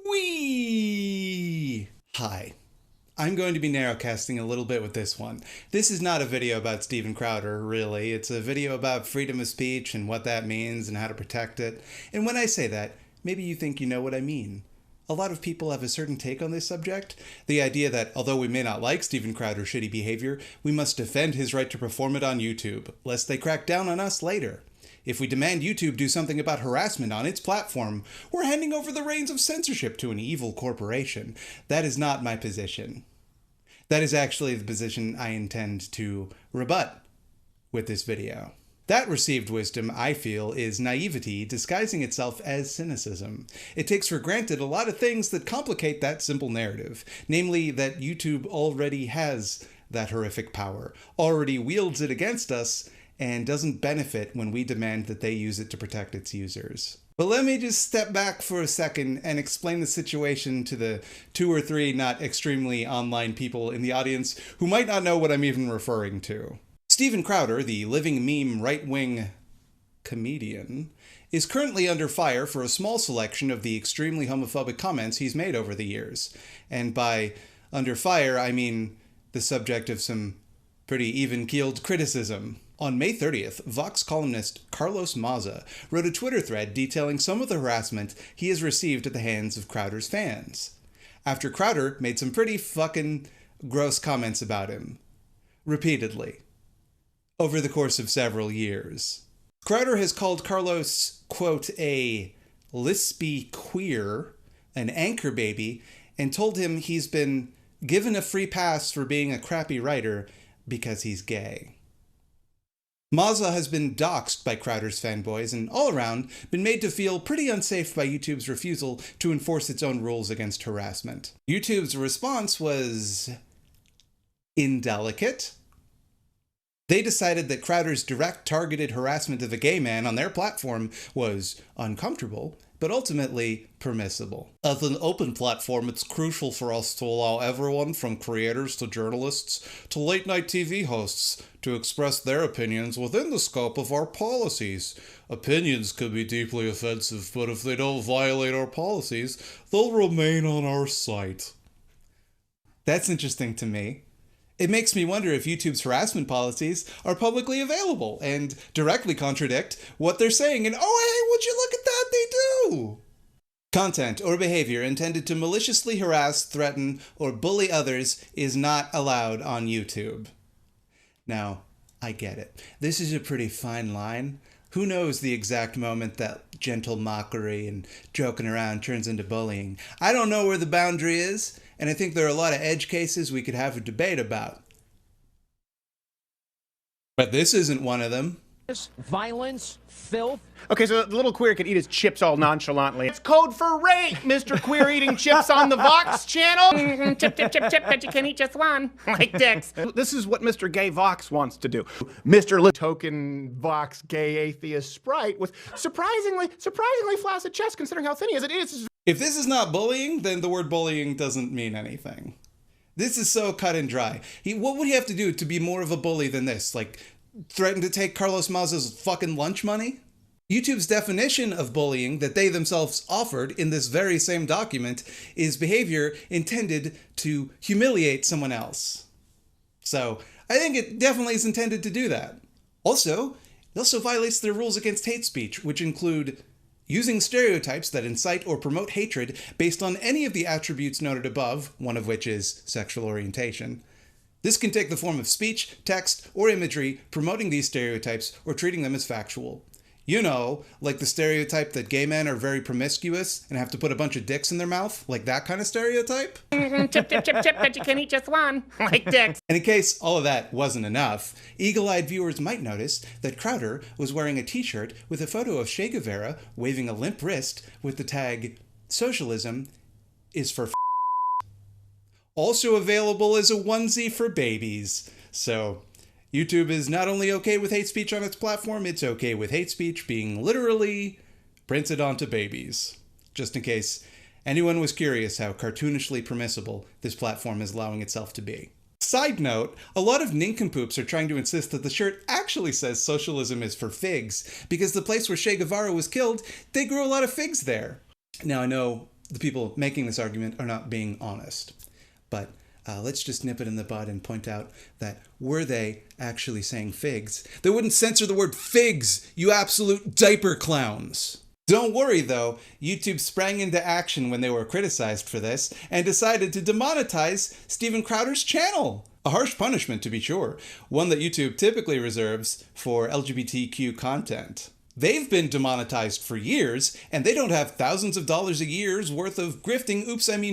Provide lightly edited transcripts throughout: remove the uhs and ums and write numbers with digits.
Whee! Hi. I'm going to be narrowcasting a little bit with this one. This is not a video about Steven Crowder, really. It's a video about freedom of speech and what that means and how to protect it. And when I say that, maybe you think you know what I mean. A lot of people have a certain take on this subject. The idea that, although we may not like Steven Crowder's shitty behavior, we must defend his right to perform it on YouTube, lest they crack down on us later. If we demand YouTube do something about harassment on its platform, we're handing over the reins of censorship to an evil corporation. That is not my position. That is actually the position I intend to rebut with this video. That received wisdom, I feel, is naivety disguising itself as cynicism. It takes for granted a lot of things that complicate that simple narrative, namely that YouTube already has that horrific power, already wields it against us, and doesn't benefit when we demand that they use it to protect its users. But let me just step back for a second and explain the situation to the 2 or 3 not extremely online people in the audience who might not know what I'm even referring to. Steven Crowder, the living meme right-wing comedian, is currently under fire for a small selection of the extremely homophobic comments he's made over the years. And by under fire, I mean the subject of some pretty even-keeled criticism. On May 30th, Vox columnist Carlos Maza wrote a Twitter thread detailing some of the harassment he has received at the hands of Crowder's fans, after Crowder made some pretty fucking gross comments about him, repeatedly, over the course of several years. Crowder has called Carlos, quote, a lispy queer, an anchor baby, and told him he's been given a free pass for being a crappy writer because he's gay. Maza has been doxxed by Crowder's fanboys and, all around, been made to feel pretty unsafe by YouTube's refusal to enforce its own rules against harassment. YouTube's response was indelicate. They decided that Crowder's direct targeted harassment of a gay man on their platform was uncomfortable, but ultimately permissible. As an open platform, it's crucial for us to allow everyone from creators to journalists to late-night TV hosts to express their opinions within the scope of our policies. Opinions could be deeply offensive, but if they don't violate our policies, they'll remain on our site. That's interesting to me. It makes me wonder if YouTube's harassment policies are publicly available and directly contradict what they're saying. And oh, hey, would you look at that? They do! Content or behavior intended to maliciously harass, threaten, or bully others is not allowed on YouTube. Now, I get it. This is a pretty fine line. Who knows the exact moment that gentle mockery and joking around turns into bullying? I don't know where the boundary is, and I think there are a lot of edge cases we could have a debate about. But this isn't one of them. Violence, filth. Okay, so the little queer could eat his chips all nonchalantly. It's code for rape, Mr. Queer eating chips on the Vox channel. Chip, chip, chip, chip, but you can eat just one. Like dicks. This is what Mr. Gay Vox wants to do. Mr. Token Vox Gay Atheist Sprite with surprisingly flaccid chest considering how thin he is. It is. If this is not bullying, then the word bullying doesn't mean anything. This is so cut and dry. What would he have to do to be more of a bully than this? Like, threaten to take Carlos Maza's fucking lunch money? YouTube's definition of bullying that they themselves offered in this very same document is behavior intended to humiliate someone else. So, I think it definitely is intended to do that. Also, it also violates their rules against hate speech, which include using stereotypes that incite or promote hatred based on any of the attributes noted above, one of which is sexual orientation. This can take the form of speech, text, or imagery promoting these stereotypes or treating them as factual. You know, like the stereotype that gay men are very promiscuous and have to put a bunch of dicks in their mouth, like that kind of stereotype? Chip, chip, chip, chip, but you can eat just one. Like dicks. And in case all of that wasn't enough, eagle-eyed viewers might notice that Crowder was wearing a t-shirt with a photo of Che Guevara waving a limp wrist with the tag, "Socialism is for f***." Also available as a onesie for babies. So, YouTube is not only okay with hate speech on its platform, it's okay with hate speech being literally printed onto babies. Just in case anyone was curious how cartoonishly permissible this platform is allowing itself to be. Side note, a lot of nincompoops are trying to insist that the shirt actually says socialism is for figs, because the place where Che Guevara was killed, they grew a lot of figs there. Now I know the people making this argument are not being honest. But let's just nip it in the bud and point out that were they actually saying figs, they wouldn't censor the word figs, you absolute diaper clowns. Don't worry though, YouTube sprang into action when they were criticized for this and decided to demonetize Steven Crowder's channel. A harsh punishment, to be sure, one that YouTube typically reserves for LGBTQ content. They've been demonetized for years, and they don't have thousands of dollars a year's worth of grifting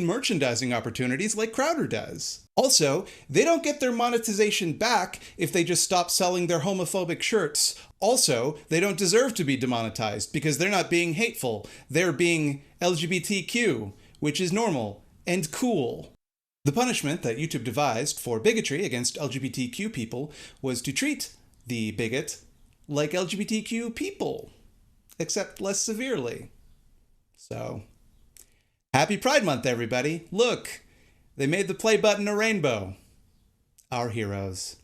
merchandising opportunities like Crowder does. Also, they don't get their monetization back if they just stop selling their homophobic shirts. Also, they don't deserve to be demonetized because they're not being hateful. They're being LGBTQ, which is normal and cool. The punishment that YouTube devised for bigotry against LGBTQ people was to treat the bigot like LGBTQ people, except less severely. So, happy Pride Month, everybody. Look, they made the play button a rainbow. Our heroes.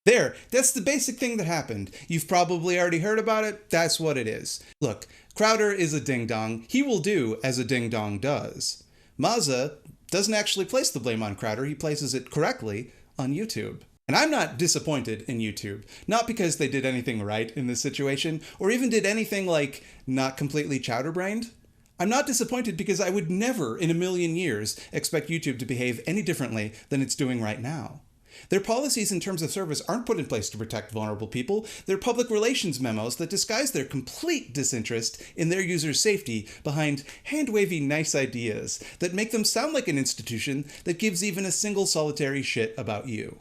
There, that's the basic thing that happened. You've probably already heard about it. That's what it is. Look, Crowder is a ding-dong. He will do as a ding-dong does. Mazza doesn't actually place the blame on Crowder. He places it correctly on YouTube. And I'm not disappointed in YouTube, not because they did anything right in this situation, or even did anything like not completely chowder-brained. I'm not disappointed because I would never in a million years expect YouTube to behave any differently than it's doing right now. Their policies in terms of service aren't put in place to protect vulnerable people. They're public relations memos that disguise their complete disinterest in their users' safety behind hand-wavy nice ideas that make them sound like an institution that gives even a single solitary shit about you.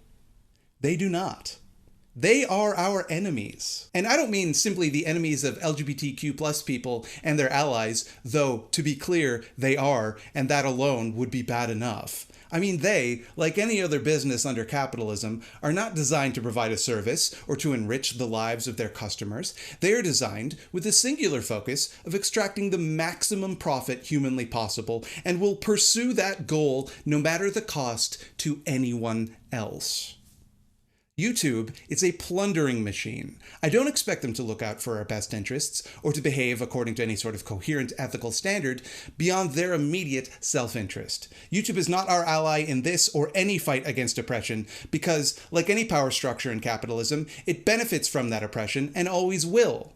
They do not. They are our enemies. And I don't mean simply the enemies of LGBTQ plus people and their allies, though, to be clear, they are, and that alone would be bad enough. I mean they, like any other business under capitalism, are not designed to provide a service or to enrich the lives of their customers. They are designed with the singular focus of extracting the maximum profit humanly possible and will pursue that goal no matter the cost to anyone else. YouTube is a plundering machine. I don't expect them to look out for our best interests or to behave according to any sort of coherent ethical standard beyond their immediate self-interest. YouTube is not our ally in this or any fight against oppression because, like any power structure in capitalism, it benefits from that oppression and always will.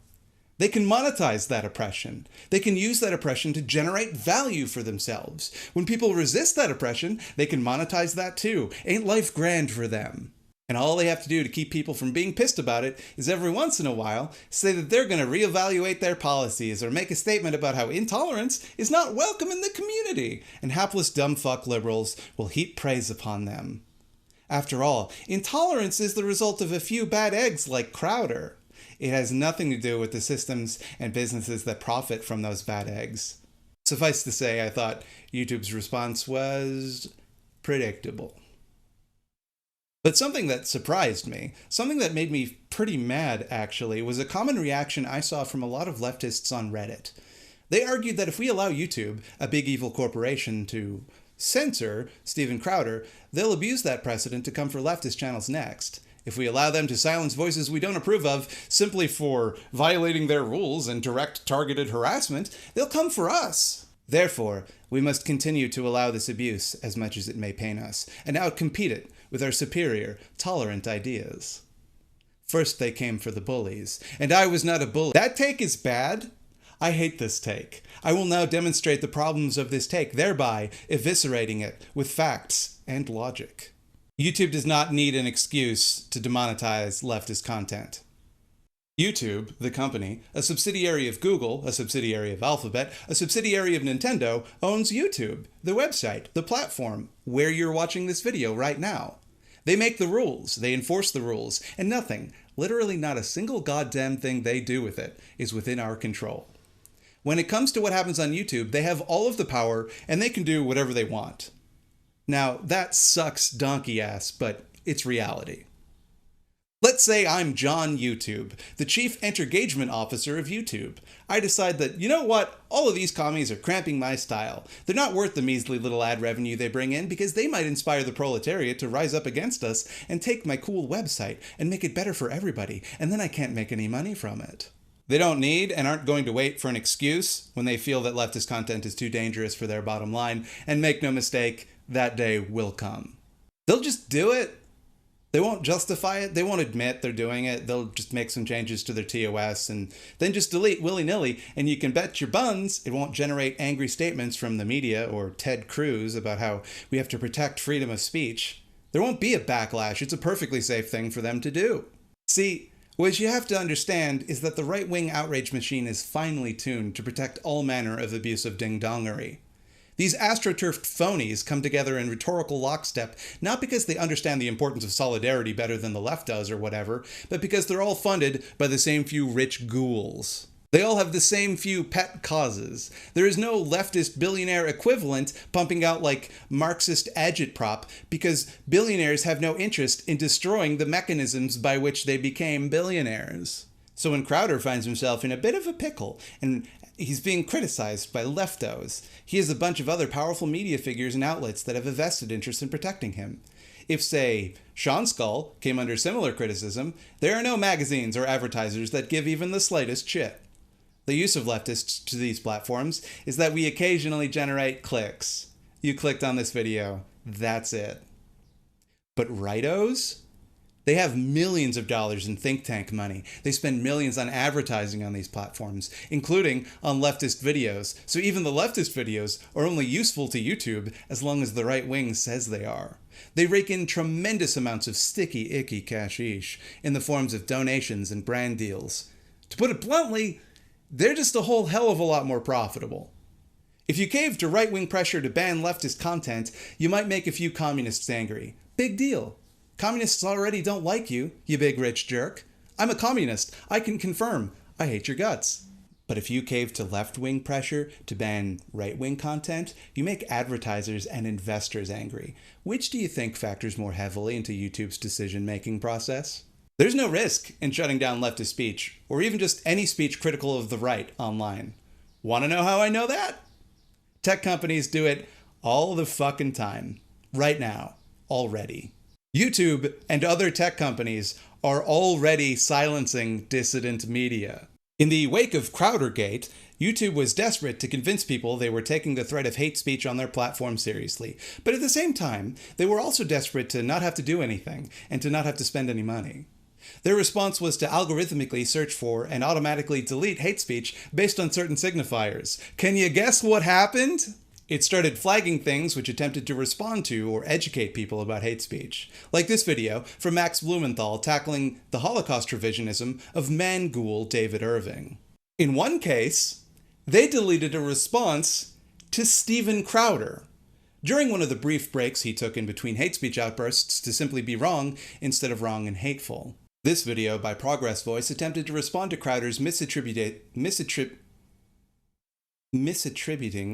They can monetize that oppression. They can use that oppression to generate value for themselves. When people resist that oppression, they can monetize that too. Ain't life grand for them? And all they have to do to keep people from being pissed about it is every once in a while say that they're going to reevaluate their policies or make a statement about how intolerance is not welcome in the community, and hapless dumb fuck liberals will heap praise upon them. After all, intolerance is the result of a few bad eggs like Crowder. It has nothing to do with the systems and businesses that profit from those bad eggs. Suffice to say, I thought YouTube's response was predictable. But something that surprised me, something that made me pretty mad actually, was a common reaction I saw from a lot of leftists on Reddit. They argued that if we allow YouTube, a big evil corporation, to censor Steven Crowder, they'll abuse that precedent to come for leftist channels next. If we allow them to silence voices we don't approve of simply for violating their rules and direct targeted harassment, they'll come for us. Therefore, we must continue to allow this abuse as much as it may pain us, and outcompete it with our superior, tolerant ideas. First they came for the bullies, and I was not a bully. That take is bad. I hate this take. I will now demonstrate the problems of this take, thereby eviscerating it with facts and logic. YouTube does not need an excuse to demonetize leftist content. YouTube, the company, a subsidiary of Google, a subsidiary of Alphabet, a subsidiary of Nintendo, owns YouTube, the website, the platform, where you're watching this video right now. They make the rules, they enforce the rules, and nothing, literally not a single goddamn thing they do with it, is within our control. When it comes to what happens on YouTube, they have all of the power, and they can do whatever they want. Now, that sucks donkey ass, but it's reality. Let's say I'm John YouTube, the Chief Entergagement Officer of YouTube. I decide that, you know what, all of these commies are cramping my style. They're not worth the measly little ad revenue they bring in because they might inspire the proletariat to rise up against us and take my cool website and make it better for everybody, and then I can't make any money from it. They don't need and aren't going to wait for an excuse when they feel that leftist content is too dangerous for their bottom line, and make no mistake, that day will come. They'll just do it. They won't justify it. They won't admit they're doing it. They'll just make some changes to their TOS and then just delete willy-nilly, and you can bet your buns it won't generate angry statements from the media or Ted Cruz about how we have to protect freedom of speech. There won't be a backlash. It's a perfectly safe thing for them to do. See, what you have to understand is that the right-wing outrage machine is finely tuned to protect all manner of abusive ding-dongery. These astroturfed phonies come together in rhetorical lockstep, not because they understand the importance of solidarity better than the left does or whatever, but because they're all funded by the same few rich ghouls. They all have the same few pet causes. There is no leftist billionaire equivalent pumping out like Marxist agitprop because billionaires have no interest in destroying the mechanisms by which they became billionaires. So when Crowder finds himself in a bit of a pickle and he's being criticized by leftos, he has a bunch of other powerful media figures and outlets that have a vested interest in protecting him. If, say, Sean Skull came under similar criticism, there are no magazines or advertisers that give even the slightest shit. The use of leftists to these platforms is that we occasionally generate clicks. You clicked on this video, that's it. But rightos? They have millions of dollars in think tank money. They spend millions on advertising on these platforms, including on leftist videos. So even the leftist videos are only useful to YouTube as long as the right wing says they are. They rake in tremendous amounts of sticky, icky cashish in the forms of donations and brand deals. To put it bluntly, they're just a whole hell of a lot more profitable. If you cave to right-wing pressure to ban leftist content, you might make a few communists angry. Big deal. Communists already don't like you, you big rich jerk. I'm a communist. I can confirm. I hate your guts. But if you cave to left-wing pressure to ban right-wing content, you make advertisers and investors angry. Which do you think factors more heavily into YouTube's decision-making process? There's no risk in shutting down leftist speech, or even just any speech critical of the right online. Want to know how I know that? Tech companies do it all the fucking time. Right now. Already. YouTube and other tech companies are already silencing dissident media. In the wake of Crowdergate, YouTube was desperate to convince people they were taking the threat of hate speech on their platform seriously. But at the same time, they were also desperate to not have to do anything and to not have to spend any money. Their response was to algorithmically search for and automatically delete hate speech based on certain signifiers. Can you guess what happened? It started flagging things which attempted to respond to or educate people about hate speech. Like this video from Max Blumenthal tackling the Holocaust revisionism of man-ghoul David Irving. In one case, they deleted a response to Steven Crowder during one of the brief breaks he took in between hate speech outbursts to simply be wrong instead of wrong and hateful. This video by Progress Voice attempted to respond to Crowder's misattributing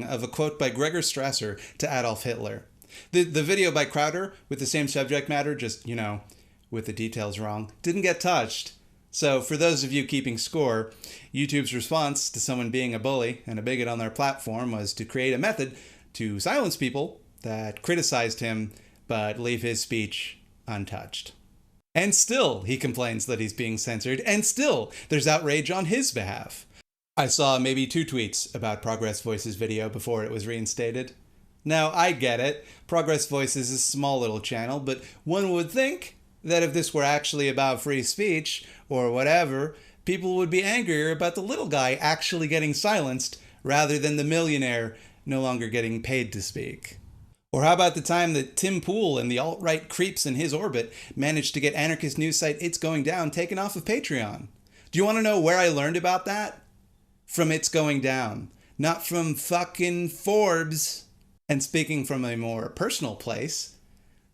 of a quote by Gregor Strasser to Adolf Hitler. The video by Crowder, with the same subject matter, just, with the details wrong, didn't get touched. So for those of you keeping score, YouTube's response to someone being a bully and a bigot on their platform was to create a method to silence people that criticized him but leave his speech untouched. And still, he complains that he's being censored, and still, there's outrage on his behalf. I saw maybe 2 tweets about Progress Voice's video before it was reinstated. Now, I get it. Progress Voice is a small little channel, but one would think that if this were actually about free speech, or whatever, people would be angrier about the little guy actually getting silenced, rather than the millionaire no longer getting paid to speak. Or how about the time that Tim Pool and the alt-right creeps in his orbit managed to get anarchist news site It's Going Down taken off of Patreon? Do you want to know where I learned about that? From It's Going Down, not from fucking Forbes. And speaking from a more personal place,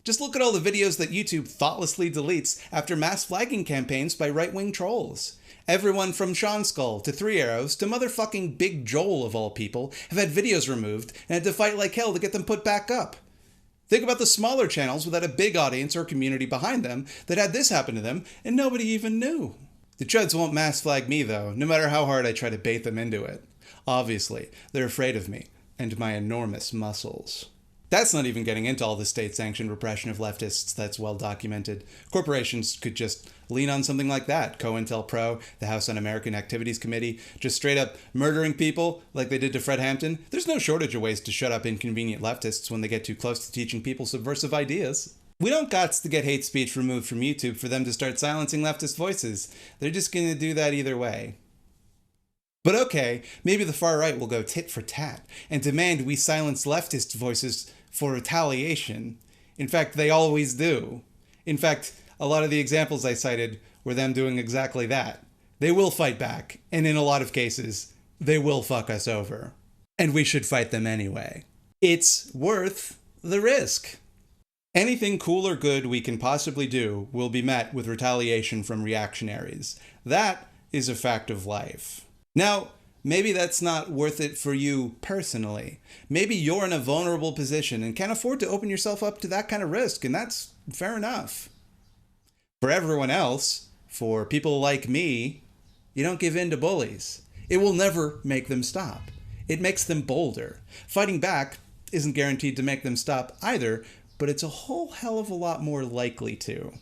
just look at all the videos that YouTube thoughtlessly deletes after mass flagging campaigns by right-wing trolls. Everyone from Sean Skull to Three Arrows to motherfucking Big Joel of all people have had videos removed and had to fight like hell to get them put back up. Think about the smaller channels without a big audience or community behind them that had this happen to them and nobody even knew. The chuds won't mass flag me though, no matter how hard I try to bait them into it. Obviously, they're afraid of me and my enormous muscles. That's not even getting into all the state-sanctioned repression of leftists that's well documented. Corporations could just lean on something like that. COINTELPRO, the House Un-American Activities Committee, just straight up murdering people like they did to Fred Hampton. There's no shortage of ways to shut up inconvenient leftists when they get too close to teaching people subversive ideas. We don't gots to get hate speech removed from YouTube for them to start silencing leftist voices. They're just gonna do that either way. But okay, maybe the far right will go tit for tat and demand we silence leftist voices for retaliation. In fact, they always do. In fact, a lot of the examples I cited were them doing exactly that. They will fight back, and in a lot of cases, they will fuck us over. And we should fight them anyway. It's worth the risk. Anything cool or good we can possibly do will be met with retaliation from reactionaries. That is a fact of life. Now, maybe that's not worth it for you personally. Maybe you're in a vulnerable position and can't afford to open yourself up to that kind of risk, and that's fair enough. For everyone else, for people like me, you don't give in to bullies. It will never make them stop. It makes them bolder. Fighting back isn't guaranteed to make them stop either, but it's a whole hell of a lot more likely to.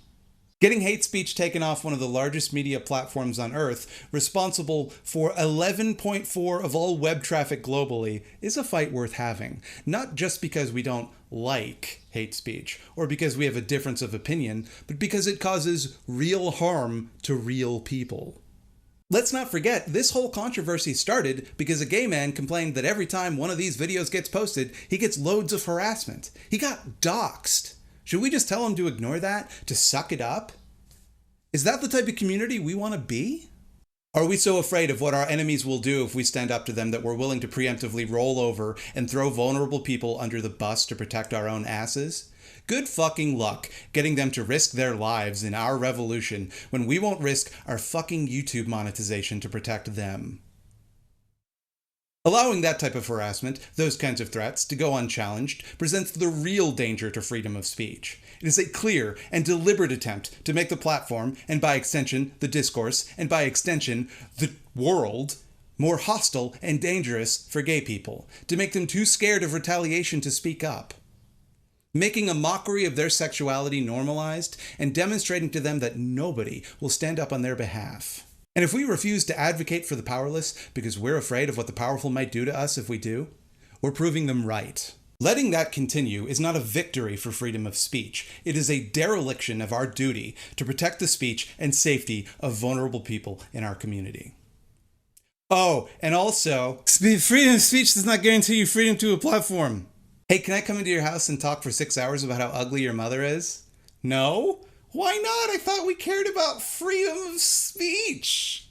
Getting hate speech taken off one of the largest media platforms on Earth, responsible for 11.4% of all web traffic globally, is a fight worth having. Not just because we don't like hate speech, or because we have a difference of opinion, but because it causes real harm to real people. Let's not forget, this whole controversy started because a gay man complained that every time one of these videos gets posted, he gets loads of harassment. He got doxxed. Should we just tell him to ignore that? To suck it up? Is that the type of community we want to be? Are we so afraid of what our enemies will do if we stand up to them that we're willing to preemptively roll over and throw vulnerable people under the bus to protect our own asses? Good fucking luck getting them to risk their lives in our revolution when we won't risk our fucking YouTube monetization to protect them. Allowing that type of harassment, those kinds of threats, to go unchallenged presents the real danger to freedom of speech. It is a clear and deliberate attempt to make the platform, and by extension, the discourse, and by extension, the world, more hostile and dangerous for gay people, to make them too scared of retaliation to speak up. Making a mockery of their sexuality normalized, and demonstrating to them that nobody will stand up on their behalf. And if we refuse to advocate for the powerless because we're afraid of what the powerful might do to us if we do, we're proving them right. Letting that continue is not a victory for freedom of speech. It is a dereliction of our duty to protect the speech and safety of vulnerable people in our community. Oh, and also, freedom of speech does not guarantee you freedom to a platform. Hey, can I come into your house and talk for 6 hours about how ugly your mother is? No? Why not? I thought we cared about freedom of speech.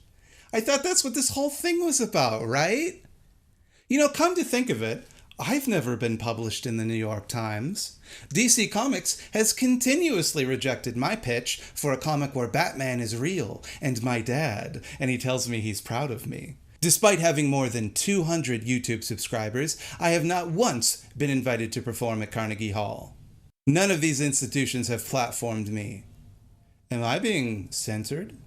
I thought that's what this whole thing was about, right? You know, come to think of it, I've never been published in the New York Times. DC Comics has continuously rejected my pitch for a comic where Batman is real and my dad, and he tells me he's proud of me. Despite having more than 200 YouTube subscribers, I have not once been invited to perform at Carnegie Hall. None of these institutions have platformed me. Am I being censored?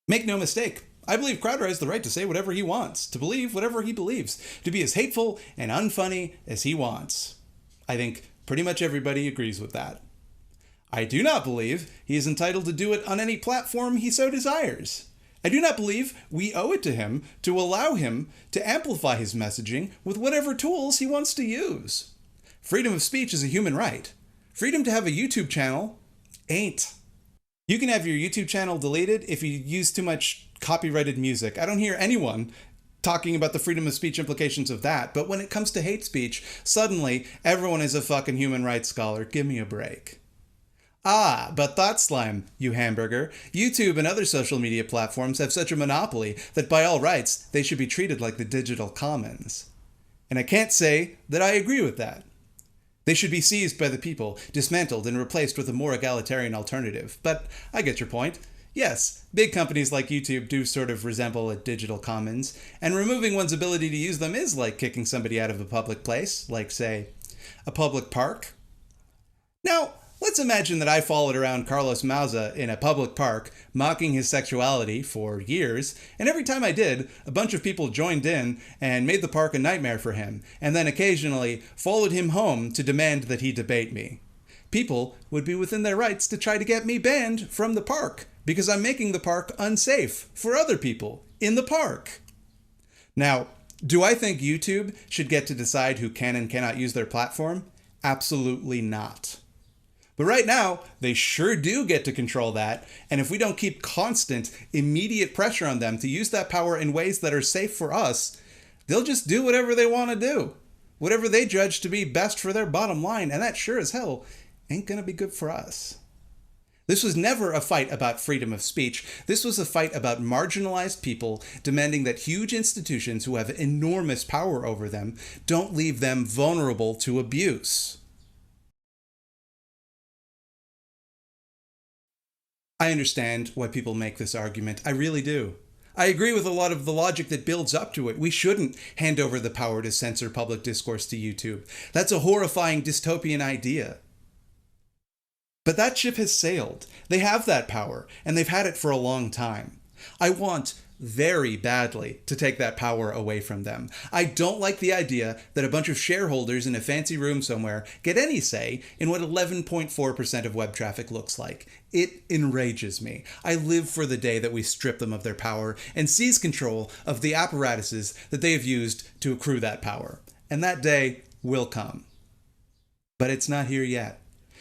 Make no mistake, I believe Crowder has the right to say whatever he wants, to believe whatever he believes, to be as hateful and unfunny as he wants. I think pretty much everybody agrees with that. I do not believe he is entitled to do it on any platform he so desires. I do not believe we owe it to him to allow him to amplify his messaging with whatever tools he wants to use. Freedom of speech is a human right. Freedom to have a YouTube channel ain't. You can have your YouTube channel deleted if you use too much copyrighted music. I don't hear anyone talking about the freedom of speech implications of that, but when it comes to hate speech, suddenly everyone is a fucking human rights scholar. Give me a break. Ah, but Thought Slime, you hamburger. YouTube and other social media platforms have such a monopoly that by all rights, they should be treated like the digital commons. And I can't say that I agree with that. They should be seized by the people, dismantled, and replaced with a more egalitarian alternative. But I get your point. Yes, big companies like YouTube do sort of resemble a digital commons, and removing one's ability to use them is like kicking somebody out of a public place, like, say, a public park. Now, let's imagine that I followed around Carlos Mauza in a public park, mocking his sexuality for years, and every time I did, a bunch of people joined in and made the park a nightmare for him, and then occasionally followed him home to demand that he debate me. People would be within their rights to try to get me banned from the park, because I'm making the park unsafe for other people in the park. Now, do I think YouTube should get to decide who can and cannot use their platform? Absolutely not. But right now, they sure do get to control that, and if we don't keep constant, immediate pressure on them to use that power in ways that are safe for us, they'll just do whatever they want to do. Whatever they judge to be best for their bottom line, and that sure as hell ain't gonna be good for us. This was never a fight about freedom of speech. This was a fight about marginalized people demanding that huge institutions who have enormous power over them don't leave them vulnerable to abuse. I understand why people make this argument. I really do. I agree with a lot of the logic that builds up to it. We shouldn't hand over the power to censor public discourse to YouTube. That's a horrifying dystopian idea. But that ship has sailed. They have that power, and they've had it for a long time. I want very badly to take that power away from them. I don't like the idea that a bunch of shareholders in a fancy room somewhere get any say in what 11.4% of web traffic looks like. It enrages me. I live for the day that we strip them of their power and seize control of the apparatuses that they have used to accrue that power. And that day will come. But it's not here yet.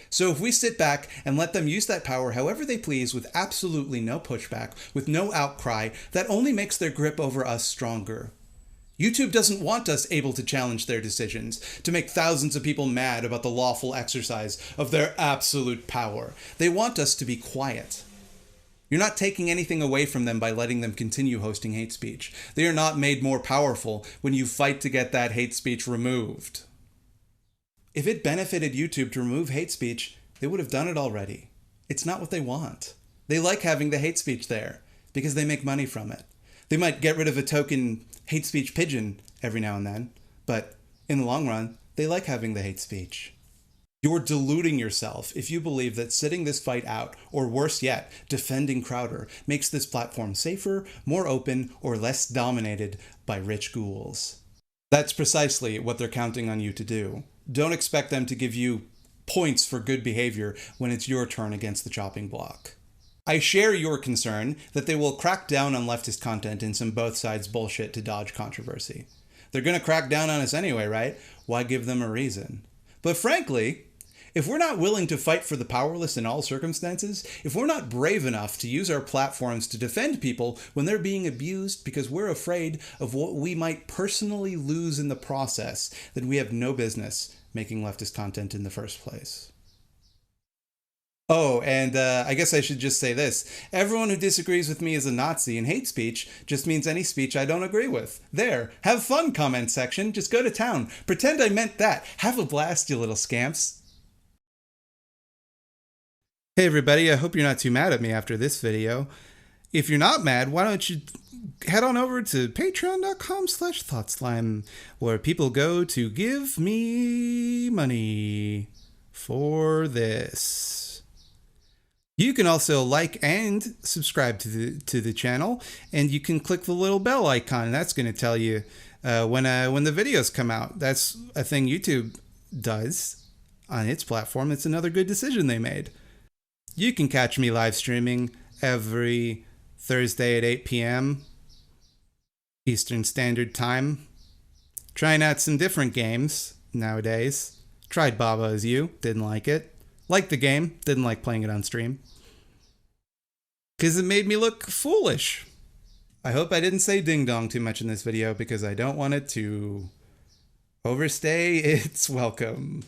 So if we sit back and let them use that power however they please with absolutely no pushback, with no outcry, that only makes their grip over us stronger. YouTube doesn't want us able to challenge their decisions, to make thousands of people mad about the lawful exercise of their absolute power. They want us to be quiet. You're not taking anything away from them by letting them continue hosting hate speech. They are not made more powerful when you fight to get that hate speech removed. If it benefited YouTube to remove hate speech, they would have done it already. It's not what they want. They like having the hate speech there because they make money from it. They might get rid of a token hate speech pigeon every now and then, but in the long run, they like having the hate speech. You're deluding yourself if you believe that sitting this fight out, or worse yet, defending Crowder, makes this platform safer, more open, or less dominated by rich ghouls. That's precisely what they're counting on you to do. Don't expect them to give you points for good behavior when it's your turn against the chopping block. I share your concern that they will crack down on leftist content in some both sides bullshit to dodge controversy. They're going to crack down on us anyway, right? Why give them a reason? But frankly, if we're not willing to fight for the powerless in all circumstances, if we're not brave enough to use our platforms to defend people when they're being abused because we're afraid of what we might personally lose in the process, then we have no business making leftist content in the first place. Oh, and I guess I should just say this. Everyone who disagrees with me is a Nazi, and hate speech just means any speech I don't agree with. There. Have fun, comment section. Just go to town. Pretend I meant that. Have a blast, you little scamps. Hey everybody, I hope you're not too mad at me after this video. If you're not mad, why don't you head on over to patreon.com/thoughtslime, where people go to give me money for this. You can also like and subscribe to the channel, and you can click the little bell icon. That's going to tell you when the videos come out. That's a thing YouTube does on its platform. It's another good decision they made. You can catch me live streaming every Thursday at 8 p.m. Eastern Standard Time. Trying out some different games nowadays. Tried Baba Is You, didn't like it. Liked the game, didn't like playing it on stream. Because it made me look foolish. I hope I didn't say ding dong too much in this video because I don't want it to overstay its welcome.